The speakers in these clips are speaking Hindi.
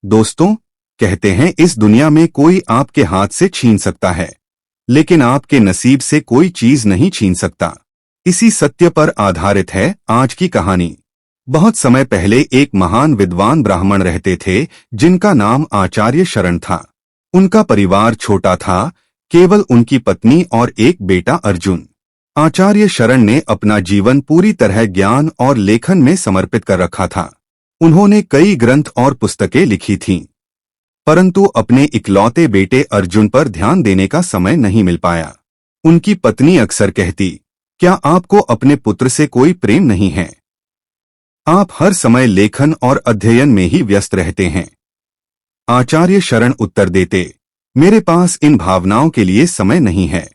दोस्तों, कहते हैं इस दुनिया में कोई आपके हाथ से छीन सकता है, लेकिन आपके नसीब से कोई चीज नहीं छीन सकता। इसी सत्य पर आधारित है आज की कहानी। बहुत समय पहले एक महान विद्वान ब्राह्मण रहते थे जिनका नाम आचार्य शरण था। उनका परिवार छोटा था, केवल उनकी पत्नी और एक बेटा अर्जुन। आचार्य शरण ने अपना जीवन पूरी तरह ज्ञान और लेखन में समर्पित कर रखा था। उन्होंने कई ग्रंथ और पुस्तकें लिखी थीं, परंतु अपने इकलौते बेटे अर्जुन पर ध्यान देने का समय नहीं मिल पाया। उनकी पत्नी अक्सर कहती, क्या आपको अपने पुत्र से कोई प्रेम नहीं है? आप हर समय लेखन और अध्ययन में ही व्यस्त रहते हैं। आचार्य शरण उत्तर देते, मेरे पास इन भावनाओं के लिए समय नहीं है।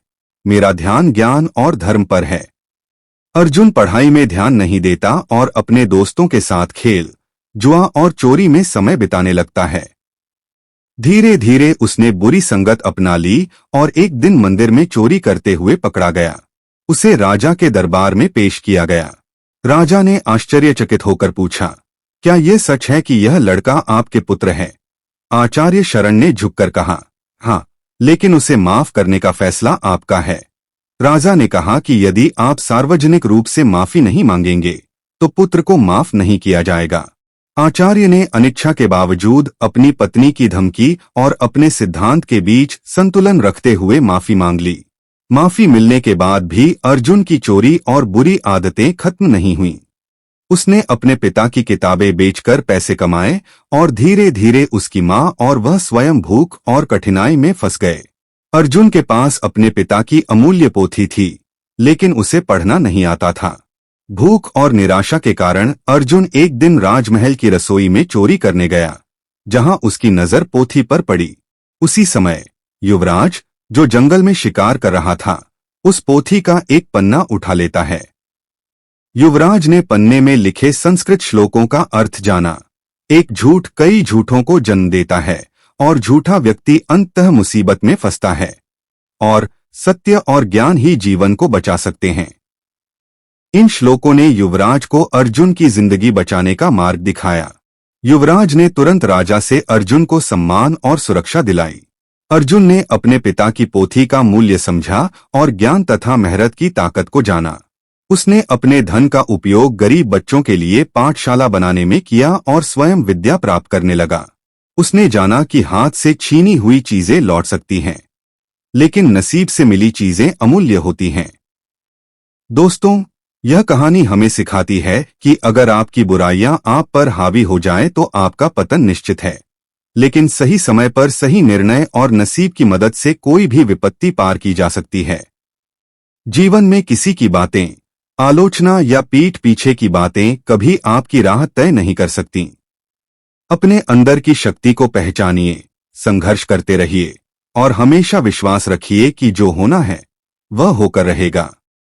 मेरा ध्यान ज्ञान और धर्म पर है। अर्जुन पढ़ाई में ध्यान नहीं देता और अपने दोस्तों के साथ खेल, जुआ और चोरी में समय बिताने लगता है। धीरे धीरे उसने बुरी संगत अपना ली और एक दिन मंदिर में चोरी करते हुए पकड़ा गया। उसे राजा के दरबार में पेश किया गया। राजा ने आश्चर्यचकित होकर पूछा, क्या यह सच है कि यह लड़का आपके पुत्र है? आचार्य शरण ने झुककर कहा, हाँ, लेकिन उसे माफ करने का फैसला आपका है। राजा ने कहा कि यदि आप सार्वजनिक रूप से माफी नहीं मांगेंगे तो पुत्र को माफ नहीं किया जाएगा। आचार्य ने अनिच्छा के बावजूद अपनी पत्नी की धमकी और अपने सिद्धांत के बीच संतुलन रखते हुए माफी मांग ली। माफी मिलने के बाद भी अर्जुन की चोरी और बुरी आदतें खत्म नहीं हुईं। उसने अपने पिता की किताबें बेचकर पैसे कमाए और धीरे धीरे उसकी मां और वह स्वयं भूख और कठिनाई में फंस गए। अर्जुन के पास अपने पिता की अमूल्य पोथी थी, लेकिन उसे पढ़ना नहीं आता था। भूख और निराशा के कारण अर्जुन एक दिन राजमहल की रसोई में चोरी करने गया, जहां उसकी नजर पोथी पर पड़ी। उसी समय युवराज, जो जंगल में शिकार कर रहा था, उस पोथी का एक पन्ना उठा लेता है। युवराज ने पन्ने में लिखे संस्कृत श्लोकों का अर्थ जाना। एक झूठ कई झूठों को जन्म देता है और झूठा व्यक्ति अंततः मुसीबत में फंसता है, और सत्य और ज्ञान ही जीवन को बचा सकते हैं। इन श्लोकों ने युवराज को अर्जुन की जिंदगी बचाने का मार्ग दिखाया। युवराज ने तुरंत राजा से अर्जुन को सम्मान और सुरक्षा दिलाई। अर्जुन ने अपने पिता की पोथी का मूल्य समझा और ज्ञान तथा मेहनत की ताकत को जाना। उसने अपने धन का उपयोग गरीब बच्चों के लिए पाठशाला बनाने में किया और स्वयं विद्या प्राप्त करने लगा। उसने जाना कि हाथ से छीनी हुई चीजें लौट सकती हैं, लेकिन नसीब से मिली चीजें अमूल्य होती हैं। दोस्तों, यह कहानी हमें सिखाती है कि अगर आपकी बुराइयां आप पर हावी हो जाएं तो आपका पतन निश्चित है, लेकिन सही समय पर सही निर्णय और नसीब की मदद से कोई भी विपत्ति पार की जा सकती है। जीवन में किसी की बातें, आलोचना या पीठ पीछे की बातें कभी आपकी राह तय नहीं कर सकती। अपने अंदर की शक्ति को पहचानिए, संघर्ष करते रहिए और हमेशा विश्वास रखिए कि जो होना है वह होकर रहेगा।